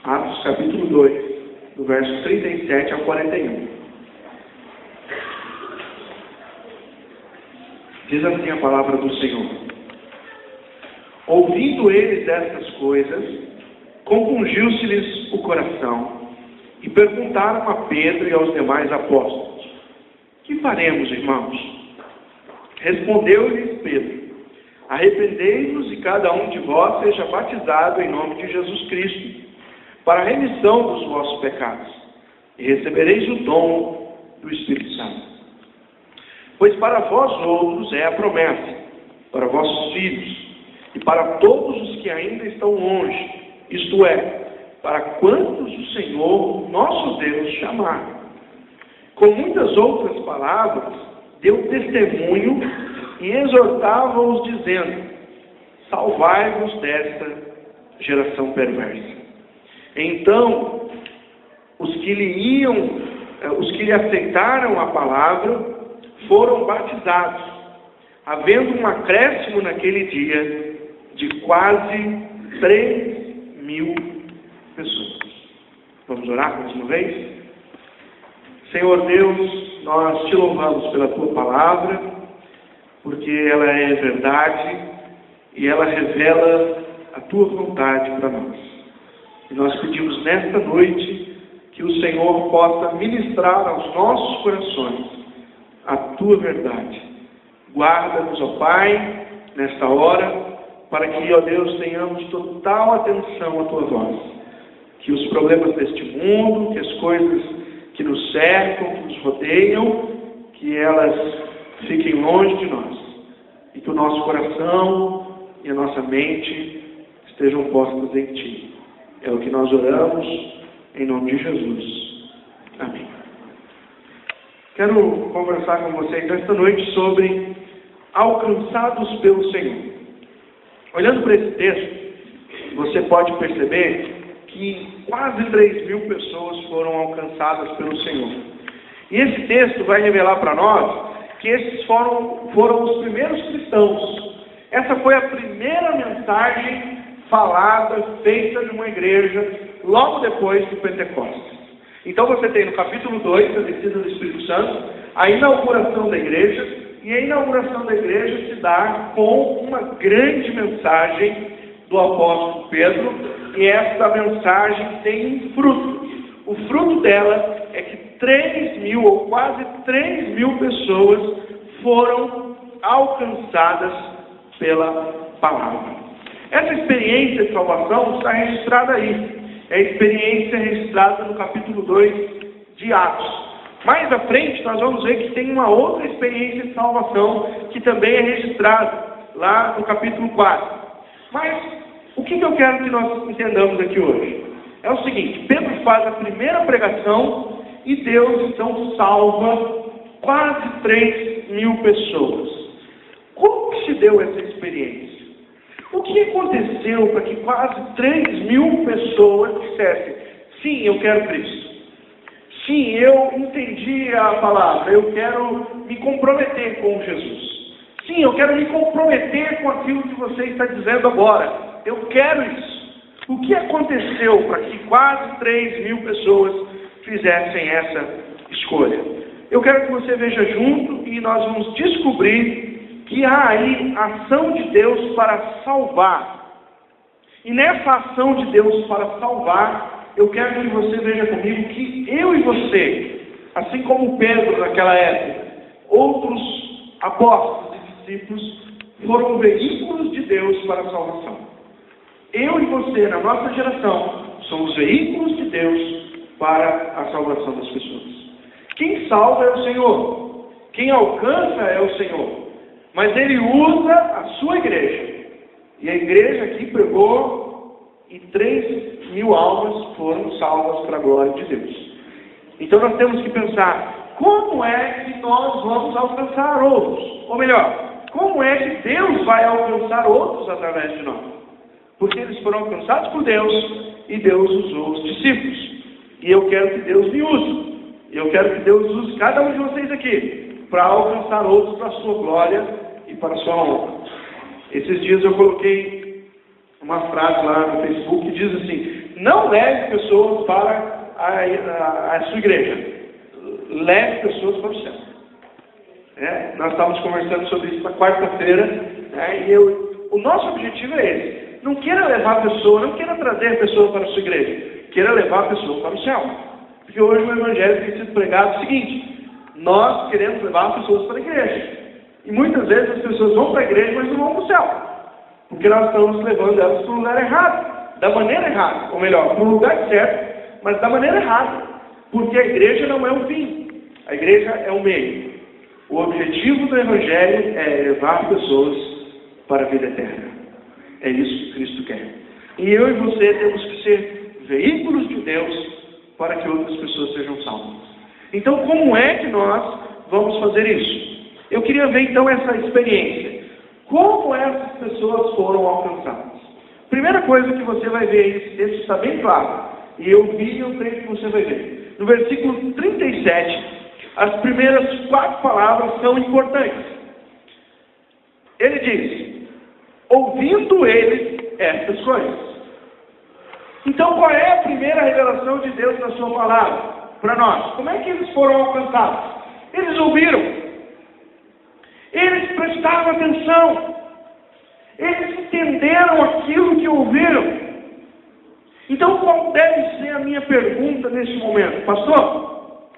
Atos capítulo 2, do verso 37 ao 41. Diz assim a palavra do Senhor: ouvindo eles estas coisas, compungiu-se-lhes o coração, e perguntaram a Pedro e aos demais apóstolos: que faremos, irmãos? Respondeu-lhes Pedro: arrependei-vos e cada um de vós seja batizado em nome de Jesus Cristo, para a remissão dos vossos pecados, e recebereis o dom do Espírito Santo. Pois para vós outros é a promessa, para vossos filhos, e para todos os que ainda estão longe, isto é, para quantos o Senhor, nosso Deus, chamar. Com muitas outras palavras, deu testemunho e exortava-os, dizendo: salvai-vos desta geração perversa. Então, os que lhe aceitaram a palavra foram batizados, havendo um acréscimo naquele dia de quase 3.000 pessoas. Vamos orar mais uma vez? Senhor Deus, nós te louvamos pela tua palavra, porque ela é verdade e ela revela a tua vontade para nós. E nós pedimos nesta noite que o Senhor possa ministrar aos nossos corações a tua verdade. Guarda-nos, ó Pai, nesta hora, para que, ó Deus, tenhamos total atenção à tua voz. Que os problemas deste mundo, que as coisas que nos cercam, que nos rodeiam, que elas fiquem longe de nós. E que o nosso coração e a nossa mente estejam postos em ti. É o que nós oramos, em nome de Jesus. Amém. Quero conversar com vocês esta noite sobre alcançados pelo Senhor. Olhando para esse texto, você pode perceber que quase 3.000 pessoas foram alcançadas pelo Senhor. E esse texto vai revelar para nós que esses foram os primeiros cristãos. Essa foi a primeira mensagem falada, feita numa igreja, logo depois do Pentecostes. Então você tem no capítulo 2, a descida do Espírito Santo, a inauguração da igreja, e a inauguração da igreja se dá com uma grande mensagem do apóstolo Pedro, e esta mensagem tem um fruto. O fruto dela é que 3.000 ou quase 3.000 pessoas foram alcançadas pela palavra. Essa experiência de salvação está registrada aí. É a experiência registrada no capítulo 2 de Atos. Mais à frente nós vamos ver que tem uma outra experiência de salvação que também é registrada lá no capítulo 4. Mas o que eu quero que nós entendamos aqui hoje? É o seguinte: Pedro faz a primeira pregação e Deus então salva quase 3.000 pessoas. Como que se deu essa experiência? O que aconteceu para que quase 3.000 pessoas dissessem: sim, eu quero Cristo. Sim, eu entendi a palavra, eu quero me comprometer com Jesus. Sim, eu quero me comprometer com aquilo que você está dizendo agora. Eu quero isso. O que aconteceu para que quase 3.000 pessoas fizessem essa escolha? Eu quero que você veja junto e nós vamos descobrir que há aí a ação de Deus para salvar. E nessa ação de Deus para salvar, eu quero que você veja comigo que eu e você, assim como Pedro naquela época, outros apóstolos e discípulos, foram veículos de Deus para a salvação. Eu e você, na nossa geração, somos veículos de Deus para a salvação das pessoas. Quem salva é o Senhor. Quem alcança é o Senhor. Mas Ele usa a sua igreja. E a igreja aqui pregou e 3.000 almas foram salvas para a glória de Deus. Então nós temos que pensar, como é que nós vamos alcançar outros? Ou melhor, como é que Deus vai alcançar outros através de nós? Porque eles foram alcançados por Deus e Deus usou os discípulos. E eu quero que Deus me use. Eu quero que Deus use cada um de vocês aqui para alcançar outros para a sua glória e para a sua honra. Esses dias eu coloquei uma frase lá no Facebook que diz assim: não leve pessoas para a sua igreja. Leve pessoas para o céu. Nós estávamos conversando sobre isso na quarta-feira, e o nosso objetivo é esse. Não queira levar a pessoa, não queira trazer a pessoa para a sua igreja. Queira levar a pessoa para o céu. Porque hoje o evangelho tem sido pregado o seguinte: nós queremos levar as pessoas para a igreja. E muitas vezes as pessoas vão para a igreja, mas não vão para o céu. Porque nós estamos levando elas para o lugar errado. Da maneira errada. Ou melhor, para o lugar certo, mas da maneira errada. Porque a igreja não é o fim. A igreja é o meio. O objetivo do evangelho é levar pessoas para a vida eterna. É isso que Cristo quer. E eu e você temos que ser veículos de Deus para que outras pessoas sejam salvas. Então, como é que nós vamos fazer isso? Eu queria ver então essa experiência. Como essas pessoas foram alcançadas? Primeira coisa que você vai ver, esse texto está bem claro. E eu creio que você vai ver. No versículo 37, as primeiras 4 palavras são importantes. Ele diz: ouvindo eles estas coisas. Então, qual é a primeira revelação de Deus na sua palavra para nós? Como é que eles foram alcançados? Eles ouviram. Eles prestaram atenção. Eles entenderam aquilo que ouviram. Então, qual deve ser a minha pergunta nesse momento? Pastor,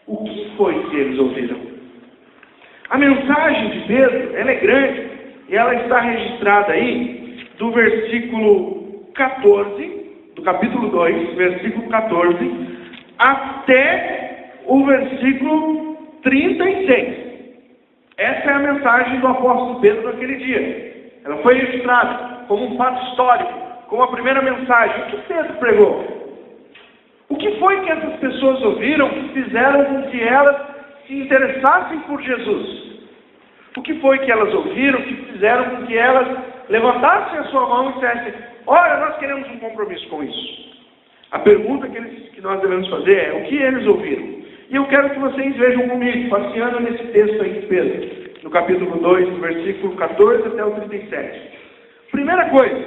o que foi que eles ouviram? A mensagem de Pedro, ela é grande, e ela está registrada aí do versículo 14, do capítulo 2, versículo 14, até o versículo 36. Essa é a mensagem do apóstolo Pedro naquele dia. Ela foi registrada como um fato histórico, como a primeira mensagem. O que Pedro pregou? O que foi que essas pessoas ouviram que fizeram com que elas se interessassem por Jesus? O que foi que elas ouviram que fizeram com que elas levantassem a sua mão e dissessem: olha, nós queremos um compromisso com isso? A pergunta que nós devemos fazer é: o que eles ouviram? E eu quero que vocês vejam comigo, passeando nesse texto aí de Pedro, no capítulo 2, do versículo 14 até o 37. Primeira coisa,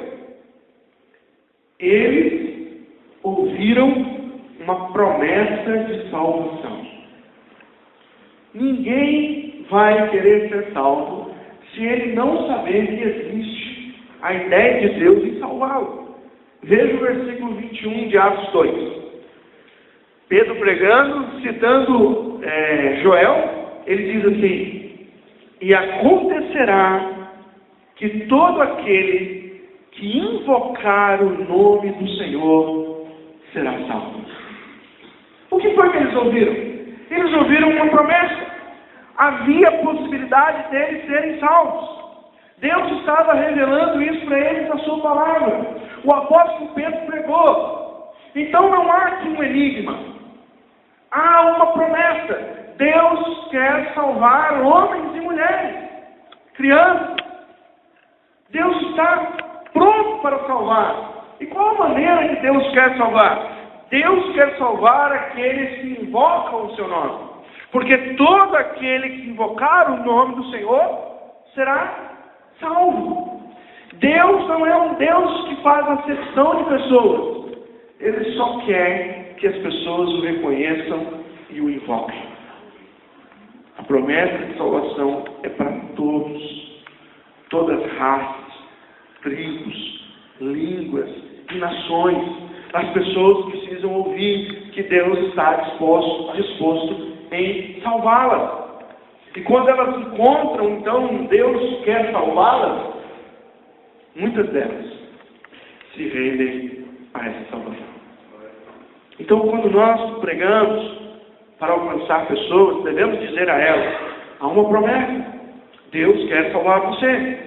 eles ouviram uma promessa de salvação. Ninguém vai querer ser salvo se ele não saber que existe a ideia de Deus em salvá-lo. Veja o versículo 21 de Atos 2. Pedro pregando, citando Joel, ele diz assim: e acontecerá que todo aquele que invocar o nome do Senhor será salvo. O que foi que eles ouviram? Eles ouviram uma promessa. Havia possibilidade deles serem salvos. Deus estava revelando isso para eles na sua palavra. O apóstolo Pedro pregou. Então não há aqui um enigma. Há uma promessa. Deus quer salvar homens e mulheres, crianças. Deus está pronto para salvar. E qual a maneira que Deus quer salvar? Deus quer salvar aqueles que invocam o seu nome. Porque todo aquele que invocar o nome do Senhor será salvo. Deus não é um Deus que faz acepção de pessoas. Ele só quer que as pessoas o reconheçam e o invoquem. A promessa de salvação é para todos. Todas as raças, tribos, línguas e nações. As pessoas precisam ouvir que Deus está disposto em salvá-las. E quando elas encontram, então, Deus quer salvá-las, muitas delas se rendem a essa salvação. Então, quando nós pregamos para alcançar pessoas, devemos dizer a elas: há uma promessa. Deus quer salvar você.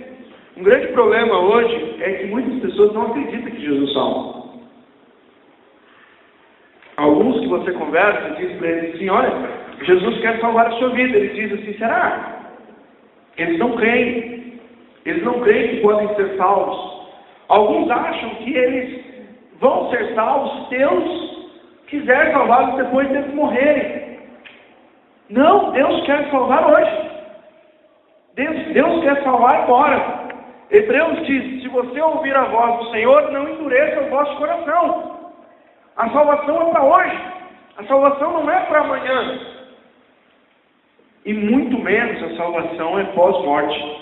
Um grande problema hoje é que muitas pessoas não acreditam que Jesus salva. Alguns que você conversa dizem para eles assim: olha, Jesus quer salvar a sua vida. Eles dizem assim: será? Eles não creem. Eles não creem que podem ser salvos. Alguns acham que eles vão ser salvos se Deus quiser salvá-los depois deles morrerem. Não, Deus quer salvar hoje. Deus quer salvar agora. Hebreus diz: se você ouvir a voz do Senhor, não endureça o vosso coração. A salvação é para hoje. A salvação não é para amanhã. E muito menos a salvação é pós-morte.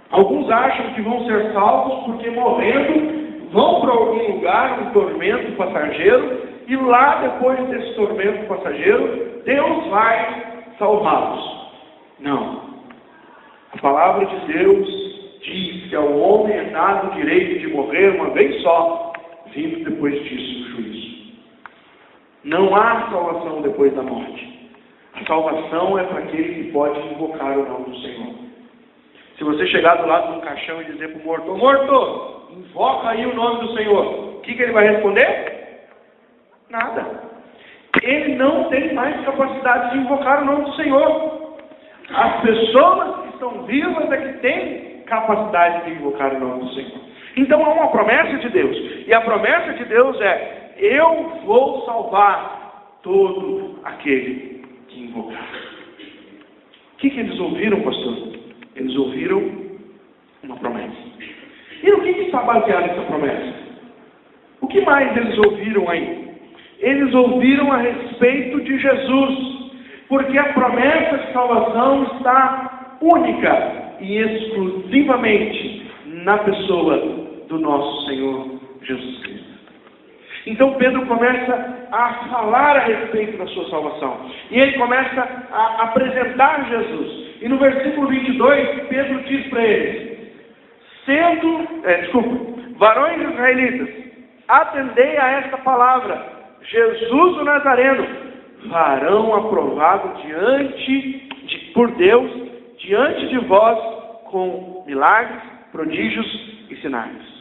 Alguns acham que vão ser salvos porque morrendo vão para algum lugar, um tormento passageiro, e lá depois desse tormento passageiro, Deus vai salvá-los. Não. A palavra de Deus diz que ao homem é dado o direito de morrer uma vez só, vindo depois disso o juízo. Não há salvação depois da morte. A salvação é para aquele que pode invocar o nome do Senhor. Se você chegar do lado de um caixão e dizer para o morto: "Ô morto, invoca aí o nome do Senhor", o que ele vai responder? Nada. Ele não tem mais capacidade de invocar o nome do Senhor. As pessoas que estão vivas é que têm capacidade de invocar o nome do Senhor. Então há uma promessa de Deus. E a promessa de Deus é: eu vou salvar todo aquele que invocar. O que eles ouviram, pastor? Eles ouviram uma promessa. E no que está baseada essa promessa? O que mais eles ouviram aí? Eles ouviram a respeito de Jesus. Porque a promessa de salvação está única e exclusivamente na pessoa do nosso Senhor Jesus Cristo. Então Pedro começa a falar a respeito da sua salvação. E ele começa a apresentar Jesus. E no versículo 22, Pedro diz para eles: varões israelitas, atendei a esta palavra, Jesus o Nazareno, varão aprovado por Deus, diante de vós, com milagres, prodígios e sinais.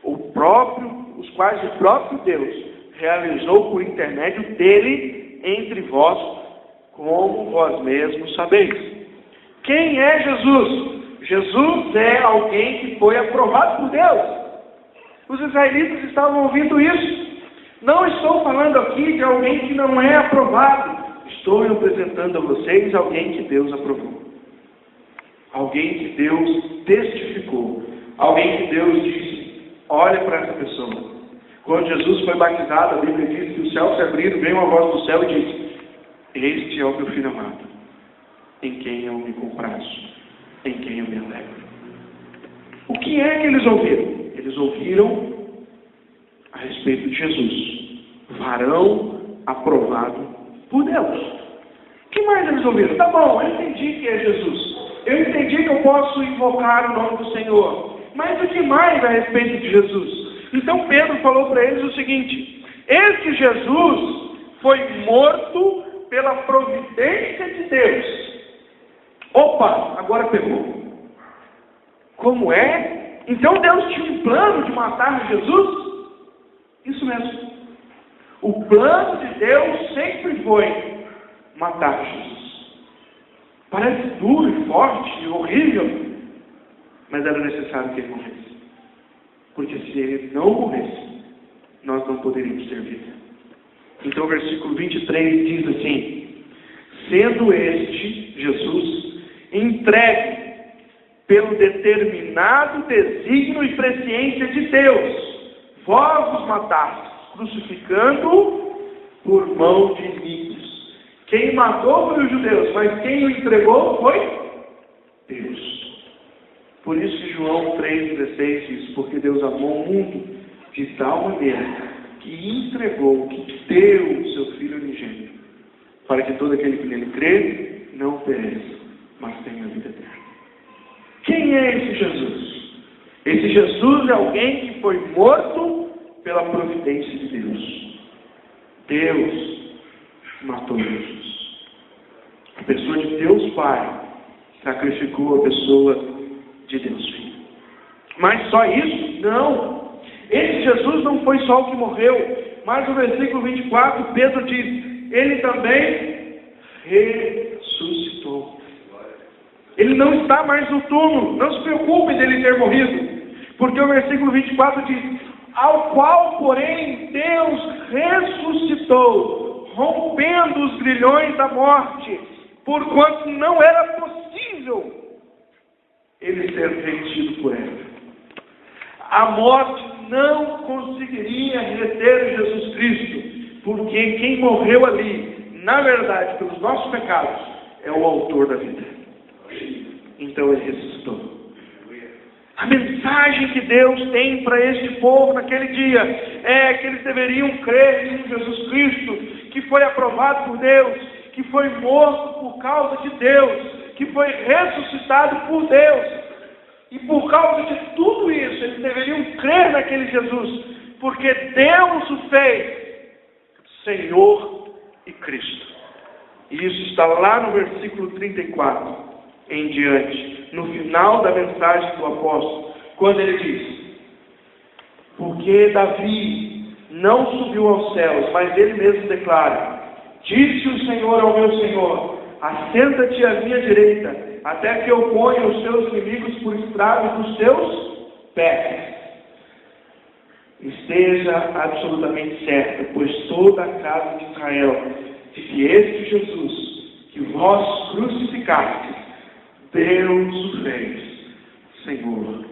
Os quais o próprio Deus realizou por intermédio dele entre vós, como vós mesmos sabeis. Quem é Jesus? Jesus é alguém que foi aprovado por Deus. Os israelitas estavam ouvindo isso. Não estou falando aqui de alguém que não é aprovado. Estou apresentando a vocês alguém que Deus aprovou. Alguém que Deus testificou. Alguém que Deus disse: olha para essa pessoa. Quando Jesus foi batizado, a Bíblia diz que os céus se abriram, veio uma voz do céu e disse: este é o meu filho amado, em quem eu me comprazo, em quem eu me alegro. O que é que eles ouviram? Eles ouviram a respeito de Jesus, varão aprovado por Deus. O que mais eles ouviram? Tá bom, eu entendi que é Jesus. Eu entendi que eu posso invocar o nome do Senhor. Mas o que mais a respeito de Jesus? Então Pedro falou para eles o seguinte: esse Jesus foi morto pela providência de Deus. Opa, agora pegou. Como é? Então Deus tinha um plano de matar Jesus? Isso mesmo. O plano de Deus sempre foi matar Jesus. Parece duro e forte e horrível, mas era necessário que ele morresse. Porque se ele não morresse, nós não poderíamos ter vida. Então o versículo 23 diz assim: sendo este, Jesus, entregue pelo determinado desígnio e presciência de Deus, vós os matastes, crucificando por mão de inimigos. Quem matou foi os judeus, mas quem o entregou foi Deus. Por isso que João 3,16 diz: porque Deus amou o mundo de tal maneira que entregou, que deu o seu Filho unigênito, para que todo aquele que nele crê não pereça, mas tenha a vida eterna. Quem é esse Jesus? Esse Jesus é alguém que foi morto pela providência de Deus. Deus matou Jesus. A pessoa de Deus Pai sacrificou a pessoa de Deus Filho. Mas só isso? Não. Esse Jesus não foi só o que morreu, mas no versículo 24, Pedro diz: ele também ressuscitou. Ele não está mais no túmulo. Não se preocupe dele ter morrido, porque o versículo 24 diz: ao qual, porém, Deus ressuscitou, rompendo os grilhões da morte, porquanto não era possível ele ser vencido por ela. A morte não conseguiria reter Jesus Cristo, porque quem morreu ali, na verdade, pelos nossos pecados, é o autor da vida. Então ele ressuscitou. A mensagem que Deus tem para este povo naquele dia é que eles deveriam crer em Jesus Cristo, que foi aprovado por Deus, que foi morto por causa de Deus, que foi ressuscitado por Deus. E por causa de tudo isso, eles deveriam crer naquele Jesus, porque Deus o fez Senhor e Cristo. E isso está lá no versículo 34 em diante, no final da mensagem do apóstolo, quando ele diz: porque Davi não subiu aos céus, mas ele mesmo declara: disse o Senhor ao meu Senhor, assenta-te à minha direita, até que eu ponha os seus inimigos por estrado dos seus pés. Esteja absolutamente certa, pois toda a casa de Israel, de que este Jesus, que vós crucificastes, Deus o fez Senhor